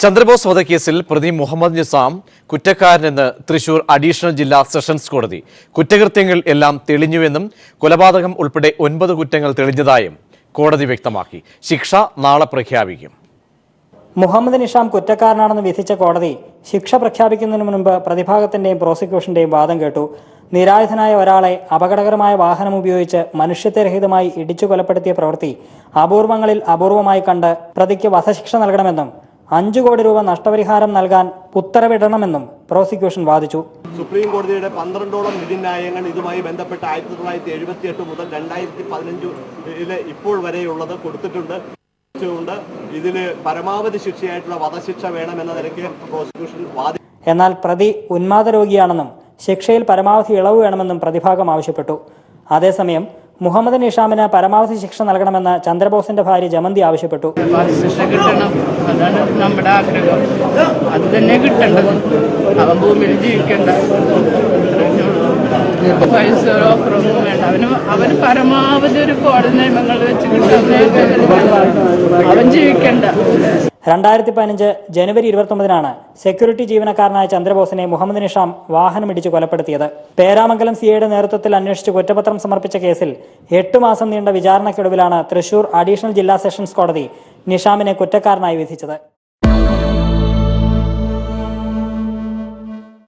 ചന്ദ്രബോസ് വധക്കേസിൽ പ്രതി മുഹമ്മദ് നിസാം കുറ്റക്കാരനെന്ന് തൃശൂർ അഡീഷണൽ ജില്ലാ സെഷൻസ് കോടതി. കുറ്റകൃത്യങ്ങൾ എല്ലാം തെളിഞ്ഞുവെന്നും കൊലപാതകം ഉൾപ്പെടെ 9 കുറ്റങ്ങൾ തെളിഞ്ഞതായും കോടതി വ്യക്തമാക്കി. ശിക്ഷ നാളെ പ്രഖ്യാപിക്കും. മുഹമ്മദ് നിസാം കുറ്റക്കാരനാണെന്ന് വിധിച്ച കോടതി ശിക്ഷ പ്രഖ്യാപിക്കുന്നതിന് മുൻപ് പ്രതിഭാഗത്തിന്റെയും പ്രോസിക്യൂഷന്റെയും വാദം കേട്ടു. നിരായുധനായ ഒരാളെ അപകടകരമായ വാഹനം ഉപയോഗിച്ച് മനുഷ്യത്വരഹിതമായി ഇടിച്ചു കൊലപ്പെടുത്തിയ പ്രവൃത്തി അപൂർവങ്ങളിൽ അപൂർവമായി കണ്ട് പ്രതിക്ക് വധശിക്ഷ നൽകണമെന്നും 5 കോടി രൂപ നഷ്ടപരിഹാരം നൽകാൻ ഉത്തരവിടണമെന്നും പ്രോസിക്യൂഷൻ വാദിച്ചു. സുപ്രീം കോടതിയുടെ 12ഓളം വിധിന്യായങ്ങൾ ഇതുമായി ബന്ധപ്പെട്ട് 1978 മുതൽ 2015 ഇപ്പോൾ വരെയുള്ളത് കൊടുത്തിട്ടുണ്ട്. ഇതിൽ പരമാവധി ശിക്ഷയായിട്ടുള്ള വധശിക്ഷ വേണമെന്ന നിലയ്ക്ക് പ്രോസിക്യൂഷൻ വാദിച്ചു. എന്നാൽ പ്രതി ഉന്മാദ രോഗിയാണെന്നും ശിക്ഷയിൽ പരമാവധി ഇളവ് വേണമെന്നും പ്രതിഭാഗം ആവശ്യപ്പെട്ടു. അതേസമയം മുഹമ്മദ് നിസാമിന് പരമാവധി ശിക്ഷ നൽകണമെന്ന് ചന്ദ്രബോസിന്റെ ഭാര്യ ജമന്തി ആവശ്യപ്പെട്ടു. ശിക്ഷ കിട്ടണം, അതാണ് നമ്മുടെ ആഗ്രഹം. അത് തന്നെ കിട്ടേണ്ടത്. അവൻ ഭൂമിയിൽ ജീവിക്കേണ്ട, പൈസ ഓഫറൊന്നും വേണ്ട. അവന് പരമാവധി ഒരു കോടതി നിയമങ്ങൾ വെച്ച് കിട്ടുന്ന അവൻ ജീവിക്കേണ്ട. 2015 ജനുവരി 29 സെക്യൂരിറ്റി ജീവനക്കാരനായ ചന്ദ്രബോസിനെ മുഹമ്മദ് നിസാം വാഹനമിടിച്ച് കൊലപ്പെടുത്തിയത്. പേരാമംഗലം സിഐയുടെ നേതൃത്വത്തിൽ അന്വേഷിച്ച് കുറ്റപത്രം സമർപ്പിച്ച കേസിൽ 8 മാസം നീണ്ട വിചാരണയ്ക്കൊടുവിലാണ് തൃശൂർ അഡീഷണൽ ജില്ലാ സെഷൻസ് കോടതി നിസാമിനെ കുറ്റക്കാരനായി വിധിച്ചത്.